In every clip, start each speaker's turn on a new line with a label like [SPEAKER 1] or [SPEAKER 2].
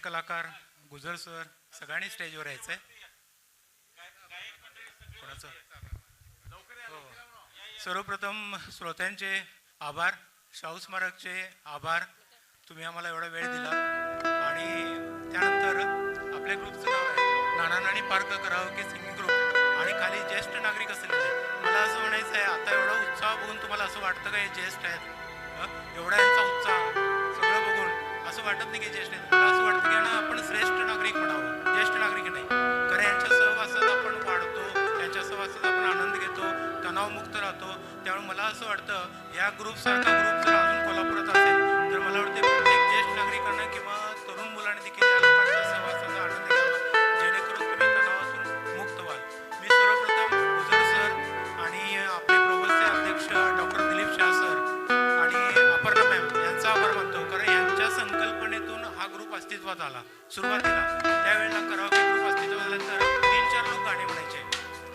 [SPEAKER 1] कलाकार गुजर सर सगळ्यांनी स्टेजवर यायचं आहे. कोणाचं हो. सर्वप्रथम श्रोत्यांचे आभार, शाहू स्मारकचे आभार, तुम्ही आम्हाला एवढा वेळ दिला. आणि त्यानंतर आपल्या ग्रुपचं नाव आहे नाना नानी पार्क करावं की सिंगिंग ग्रुप, आणि खाली ज्येष्ठ नागरिक असलेले. मला असं म्हणायचं आहे, आता एवढा उत्साह बघून तुम्हाला असं वाटतं का हे ज्येष्ठ आहेत? एवढा यांचा उत्साह सगळं बघून असं वाटत नाही की ज्येष्ठ आहेत. मला असं वाटतं की ना आपण श्रेष्ठ नागरिक म्हणावं, ज्येष्ठ नागरिक नाही. कारण यांच्या सहवासात आपण वाढतो, यांच्या सहवासात आपण आनंद घेतो, तणावमुक्त राहतो. त्यामुळे मला असं वाटतं या ग्रुपसारखा ग्रुप जर अजून कोल्हापुरात असेल तर मला वाटते प्रत्येक ज्येष्ठ नागरिकांना किंवा तरुण मुलांनी देखील या लोकांच्या सहवासाचा आनंद घ्यावा, जेणेकरून तुम्ही तणावातून मुक्त व्हाल. मी सर्वप्रथम गुजर सर आणि आपले प्रोबसचे अध्यक्ष डॉक्टर दिलीप शाह सर आणि अपर्णा मॅम यांचा आभार मानतो. कारण यांच्या संकल्पनेतून हा ग्रुप अस्तित्वात आला. सुरुवातीला त्यावेळेला कराओके ग्रुप अस्तित्वात आल्यानंतर 3-4 लोक गाणे म्हणायचे,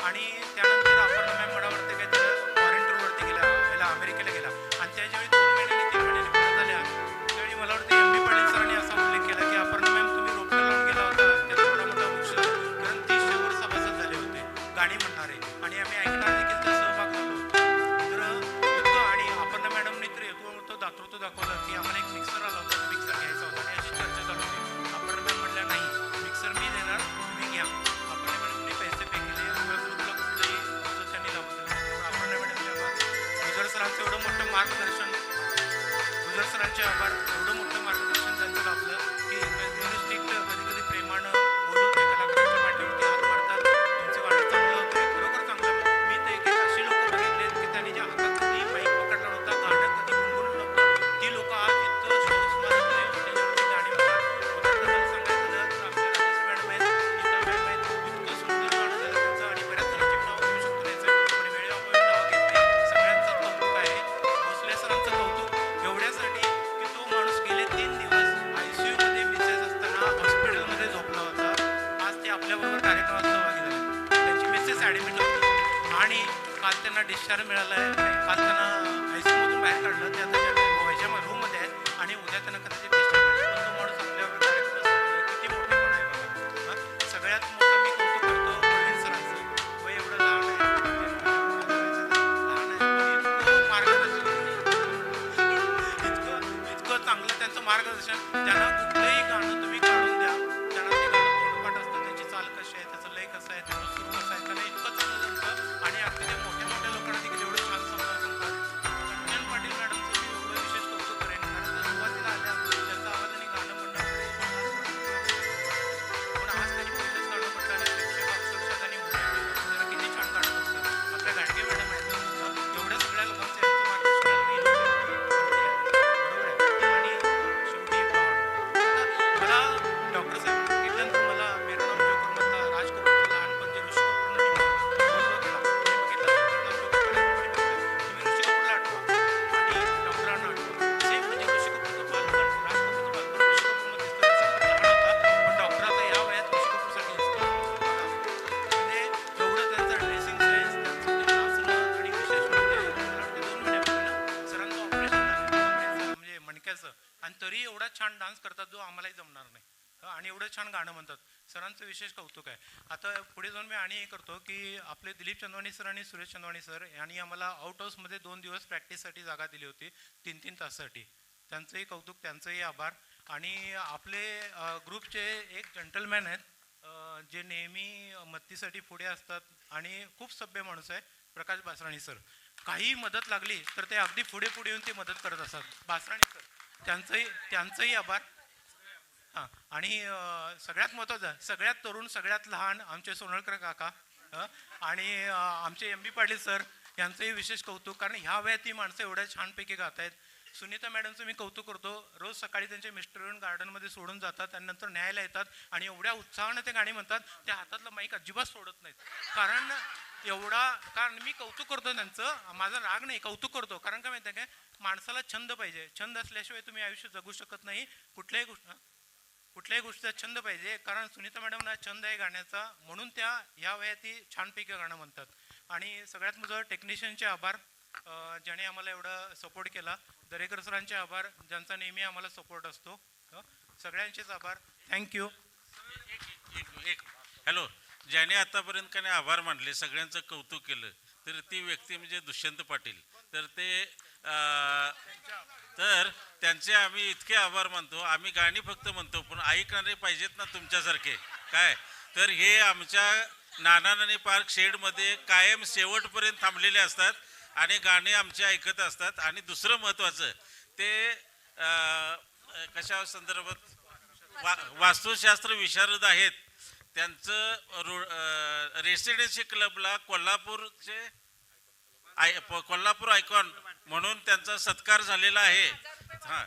[SPEAKER 1] आणि त्यानंतर अपर्णा मॅम मला वाटतं काय तर फॉरेन टूरवरती गेला, पहिला अमेरिकेला गेला, आणि त्याच्यावेळी 2 महिन्यांनी 3 महिन्यांनी परत आल्या. त्यावेळी मला वाटतं MB पाटील सरांनी असा उल्लेख केला की अपर्णा मॅम तुम्ही रोपटं लावून गेला होता, त्याचा एवढा मोठा वृक्ष, कारण 300 वर सभासद झाले होते गाणी म्हणणारे, आणि आम्ही ऐकणार देखील त्या सहभाग झालो होतो. तर इतकं, आणि अपर्णा मॅडमनी तर येतो दातृत्व दाखवलं की आम्हाला एक मिक्सर आला होता, मिक्सर घ्यायचा होता, आणि अशी चर्चा चालू होती. अपर्णा मॅम म्हटल्या नाही, मिक्सर मी देणार, तुम्ही घ्या. अपर्णा मॅडमने पैसे पे केले, आम्हाला ग्रुपला कुठलंही असं त्यांनी लावून दिलं. अपर्णा मॅडमचे आभार. गुजर सरांचं एवढं मोठं मार्गदर्शन, गुजर सरांचे आभार. एवढं मोठं मार्गदर्शन त्यांचं लाभलं की स्ट्रिक्ट कधी कधी प्रेमानं बोलून त्या कलाकारांच्या पाठीवरती हात मारतात. तुमचं गाणं चांगलं होतं, खरोखर चांगलं. मी तर एक अशी लोक बघितलेत की त्यांनी ज्या हातात कधी माईक पकडला नव्हता, गाणं कधी गुणगुणलं नव्हतं, ती लोक आज इतकं शाहू स्मारकमध्ये स्टेजवरती गाणी म्हणतात. उदाहरणार्थ सांगायचं झालं तर आमच्या राजेश मॅडम आहेत, नीता मॅडम आहेत, इतकं सुंदर गाणं झालं त्यांचं, आणि बऱ्याच जणांची नावं घेऊ शकतो त्याचं, पण वेळेअभावी नाव घेत नाही. सगळ्यांचं कौतुक आहे. भोसले सरांचं कौतुक एवढ्यासाठी की तो माणूस गेले 3 दिवस ICU मध्ये मिसेस असताना हॉस्पिटलमध्ये झोपला होता. आज ते आपल्याबरोबर कार्यक्रमात सहभागी झाले. त्यांची मिसेस ॲडमिट होती, आणि काल त्यांना डिस्चार्ज मिळाला आहे. काल त्यांना ICU मधून बाहेर काढलं, ते आता ह्याच्या रूममध्ये आहेत, आणि उद्या त्यांना कदाचित डिस्चार्ज मिळाला. पण तो माणूस आपल्याबरोबर कार्यक्रमात सहभागी, किती मोठेपण आहे बघा. सगळ्यात मोठं मी कौतुक करतो प्रवीण सरांचं. वय एवढं लहान आहे, लहान आहे, पण इतकं मार्गदर्शन, इतकं चांगलं त्यांचं मार्गदर्शन. त्यांना कुठलंही गाणं तुम्ही काढून द्या, त्यांना ते गाणं तोंडपाठ असतं, त्याची चाल कशी आहे, त्याचं लय कसं आहे, त्याचं सूर कसं आहे, त्यांना इतकं चांगलं जमतं. आणि अगदी ते मोठ्या मोठ्या लोकांना देखील एवढं छान समजावून सांगतात. कंचन पाटील मॅडमचं मी एवढं विशेष कौतुक करेन, कारण त्या सुरुवातीला आल्या, त्यांचा आवाज आणि गाणं म्हणणं, पण आज त्यांनी पहिलंच गाणं म्हटलं आणि प्रेक्षक अक्षरशः त्यांनी उभे केलं. जरा किती छान गाणं म्हणतात. आपल्या गाडगे मॅडम आहेत, एवढ्या सगळ्या लोकांचं यांचं मार्गदर्शन मी बरोबर आहे. आणि शेवटी मला डॉक्टर साहेब घेतल्यानंतर मला मेरा नाम जोकर मधला राज कपूरचं लहानपण जे ऋषी कपूरनं निभावलं, तुम्ही ऋषी कपूरला आठवा आणि डॉक्टरांना आठवा. सेम म्हणजे ऋषी कपूरचं बालपण, राज कपूरचं बालपण ऋषी कपूरमध्ये दिसतं. ऋषी कपूर लहान होता, पण डॉक्टर आता या वयात ऋषी कपूरसाठी दिसतं. म्हणजे एवढं त्यांचा ड्रेसिंग सेन्स, त्यांचं ते नाचणं, आणि विशेष म्हणजे मला वाटतं 2 महिन्यापूर्वी सरांचं ऑपरेशन झालं म्हणजे मणक्याचं, आणि तरी एवढा छान डान्स करतात जो आम्हालाही जमणार नाही, आणि एवढं छान गाणं म्हणतात. सरांचं विशेष कौतुक आहे. आता पुढे जाऊन मी आणि हे करतो की आपले दिलीप चंदवानी सर आणि सुरेश चंदवानी सर यांनी आम्हाला आउट हाऊसमध्ये 2 दिवस प्रॅक्टिससाठी जागा दिली होती, 3-3 तासासाठी. त्यांचंही कौतुक, त्यांचंही आभार. आणि आपले ग्रुपचे एक जंटलमॅन आहेत जे नेहमी मदतीसाठी पुढे असतात, आणि खूप सभ्य माणूस आहे, प्रकाश बासराणी सर. काही मदत लागली तर ते अगदी पुढे पुढे येऊन ते मदत करत असतात. बासराणी सर, त्यांचंही आभार. हां, आणि सगळ्यात महत्त्वाचं, सगळ्यात तरुण, सगळ्यात लहान आमचे सोनळकर काका, आणि आमचे MB पाटील सर यांचंही विशेष कौतुक, कारण ह्या वयात ती माणसं एवढ्या छानपैकी गात आहेत. सुनीता मॅडमचं मी कौतुक करतो. रोज सकाळी त्यांचे मिस्टर येऊन गार्डनमध्ये सोडून जातात, आणि नंतर न्यायला येतात, आणि एवढ्या उत्साहानं ते गाणी म्हणतात. त्या हातातलं माईक अजिबात सोडत नाहीत. कारण मी कौतुक करतो त्यांचं, माझा राग नाही, कौतुक करतो. कारण काय माहिती आहे काय, माणसाला छंद पाहिजे. छंद असल्याशिवाय तुम्ही आयुष्य जगू शकत नाही. कुठल्याही गोष्टीचा छंद पाहिजे. कारण सुनीता मॅडमना छंद आहे गाण्याचा, म्हणून त्या ह्या वयात छानपैकी गाणं म्हणतात. आणि सगळ्यात माझं टेक्निशियनचे आभार, ज्याने आम्हाला एवढा सपोर्ट केला. दरेकर सरांचे आभार, ज्यांचा नेहमी आम्हाला सपोर्ट असतो. सगळ्यांचेच आभार. थँक्यू.
[SPEAKER 2] एक हॅलो, ज्याने आतापर्यंत काही आभार मानले, सगळ्यांचं कौतुक केलं, तर ती व्यक्ती म्हणजे दुष्यंत पाटील. तर ते तर त्यांचे आम्ही इतके आभार मानतो. आम्ही गाणी फक्त म्हणतो, पण ऐकणारे पाहिजेत ना तुमच्यासारखे. काय तर हे आमच्या नाना पार्क शेडमध्ये कायम शेवटपर्यंत थांबलेले असतात आणि गाणे आमचे ऐकत असतात. आणि दुसरं महत्त्वाचं ते कशा संदर्भात वास्तुशास्त्र विशारद आहेत. त्यांचं रेसिडेन्सी क्लबला कोल्हापूर आयकॉन म्हणून त्यांचा सत्कार झालेला आहे. हां.